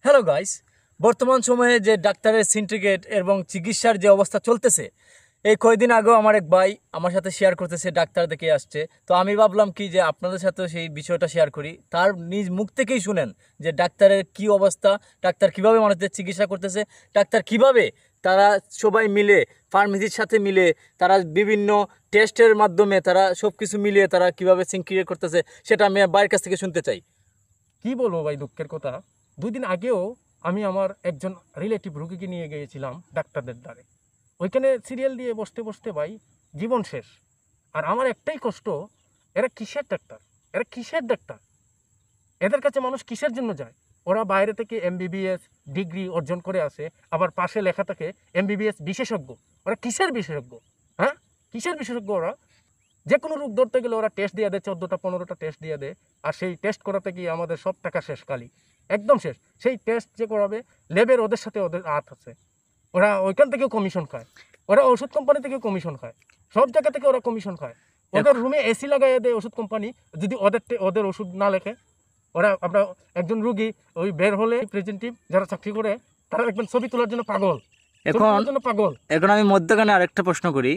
Hello guys, বর্তমান সময়ে যে ডাক্তারের সিন্ডিকেট এবং চিকিৎসার যে অবস্থা চলতেছে, এই কয়েকদিন আগেও আমার এক ভাই আমার সাথে শেয়ার করতেছে ডাক্তার দেখে আসছে। তো আমি ভাবলাম কি যে আপনাদের সাথেও সেই বিষয়টা শেয়ার করি, তার নিজ মুখ থেকেই শুনেন যে ডাক্তারের কি অবস্থা, ডাক্তার কিভাবে মানুষদের চিকিৎসা করতেছে, ডাক্তার কিভাবে তারা সবাই মিলে ফার্মেসির সাথে মিলে তারা বিভিন্ন টেস্টের মাধ্যমে তারা সব কিছু মিলিয়ে তারা কিভাবে সিনক্রিয়েট করতেছে, সেটা আমি ভাইয়ের কাছ থেকে শুনতে চাই। কি বলবো ভাই, দুঃখের কথা। 2 দিন আগেও আমি আমার একজন রিলেটিভ রুগীকে নিয়ে গিয়েছিলাম ডাক্তারদের দ্বারে। ওইখানে সিরিয়াল দিয়ে বসতে বসতে ভাই জীবন শেষ। আর আমার একটাই কষ্ট, এরা কিসের ডাক্তার? এরা কিসের ডাক্তার? এদের কাছে মানুষ কিসের জন্য যায়? ওরা বাইরে থেকে এমবিবিএস ডিগ্রি অর্জন করে আসে, আবার পাশে লেখা থাকে এমবিবিএস বিশেষজ্ঞ। ওরা কিসের বিশেষজ্ঞ? হ্যাঁ, কিসের বিশেষজ্ঞ ওরা? যে কোনো রোগ ধরতে গেলে ওরা টেস্ট দিয়ে দেয়, 14টা 15টা টেস্ট দিয়ে দেয়। আর সেই টেস্ট করাতে গিয়ে আমাদের সব টাকা শেষ, কালি একদম শেষ। সেই টেস্ট যে করাবে ল্যাবের, ওদের সাথে ওদের হাত আছে। ওরা ওইখান থেকেও কমিশন খায়, ওরা ওষুধ কোম্পানি থেকেও কমিশন খায়, সব জায়গা থেকে ওরা কমিশন খায়। ওদের রুমে এসি লাগাইয়ে দেয় ওষুধ কোম্পানি, যদি ওদের ওষুধ না লেখে। ওরা, আমরা একজন রুগী ওই বের হলে প্রেজেন্টিভ যারা চাকরি করে তারা একদম ছবি তোলার জন্য পাগল, পাগল। এখন আমি মধ্যখানে আরেকটা প্রশ্ন করি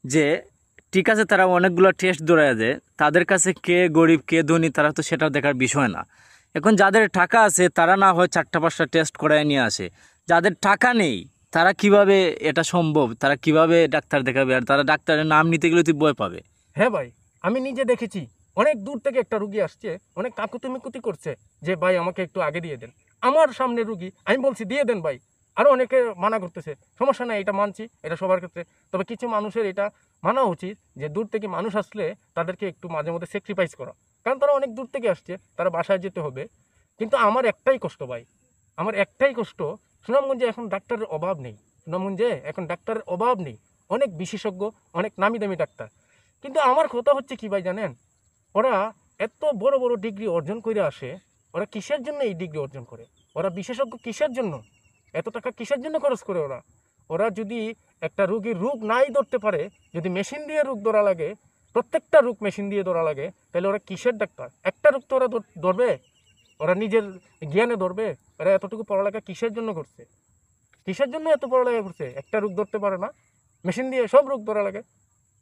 যে ঠিক আছে, তারা অনেকগুলো টেস্ট ধরায় দেয়, তাদের কাছে কে গরিব কে ধনী তারা তো সেটা দেখার বিষয় না। এখন যাদের টাকা আছে তারা না হয় 4টা 5টা টেস্ট করায় নিয়ে আসে, যাদের টাকা নেই তারা কিভাবে এটা সম্ভব, তারা কিভাবে ডাক্তার দেখাবে? আর তারা ডাক্তারের নাম নিতে গেলে তুই ভয় পাবে। হ্যাঁ ভাই, আমি নিজে দেখেছি। অনেক দূর থেকে একটা রুগী আসছে, অনেক কাকুতি করছে যে ভাই আমাকে একটু আগে দিয়ে দেন। আমার সামনে রুগী, আমি বলছি দিয়ে দেন ভাই। আরও অনেকে মানা করতেছে, সমস্যা নাই, এটা মানছি, এটা সবার ক্ষেত্রে। তবে কিছু মানুষের এটা মানা উচিত যে দূর থেকে মানুষ আসলে তাদেরকে একটু মাঝে মধ্যে স্যাক্রিফাইস করা, কারণ তারা অনেক দূর থেকে আসছে, তারা বাসায় যেতে হবে। কিন্তু আমার একটাই কষ্ট ভাই, আমার একটাই কষ্ট, সুনামগঞ্জে এখন ডাক্তারের অভাব নেই। সুনামগঞ্জে এখন ডাক্তারের অভাব নেই, অনেক বিশেষজ্ঞ, অনেক নামি দামি ডাক্তার। কিন্তু আমার কথা হচ্ছে কি ভাই জানেন, ওরা এত বড় বড় ডিগ্রি অর্জন করে আসে, ওরা কিসের জন্য এই ডিগ্রি অর্জন করে? ওরা বিশেষজ্ঞ কিসের জন্য? এত টাকা কিসের জন্য খরচ করে ওরা? ওরা যদি একটা রোগীর রোগ নাই ধরতে পারে, যদি মেশিন দিয়ে রোগ ধরা লাগে, প্রত্যেকটা রোগ মেশিন দিয়ে ধরা লাগে, তাহলে ওরা কিসের ডাক্তার? একটা রোগ তো ওরা ধরবে, ওরা নিজের জ্ঞানে ধরবে? ওরা এতটুকু পড়ালেখা কিসের জন্য করছে? কিসের জন্য এত পড়ালেখা করছে? একটা রোগ ধরতে পারে না, মেশিন দিয়ে সব রোগ ধরা লাগে।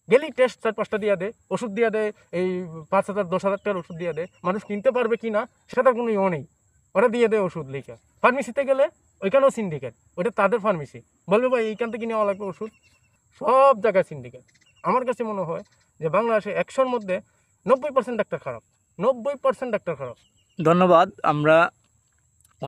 গেলি টেস্ট 4-5টা দিয়ে দেয়, ওষুধ দিয়ে দেয়, এই 5,000 10,000 টাকার ওষুধ দিয়ে দেয়। মানুষ কিনতে পারবে কি না সেটা কোনো ইয়ে নেই, ওরা দিয়ে দেয় ওষুধ লিখে। ফার্মেসিতে গেলে ওইখানেও সিন্ডিকেট, ওইটা তাদের ফার্মেসি, বলবে ভাই এইখান থেকে নেওয়া লাগবে ওষুধ। সব জায়গায় সিন্ডিকেট। আমার কাছে মনে হয় যে বাংলাদেশে 100-র মধ্যে 90% ডাক্তার খারাপ, 90% ডাক্তার খারাপ। ধন্যবাদ। আমরা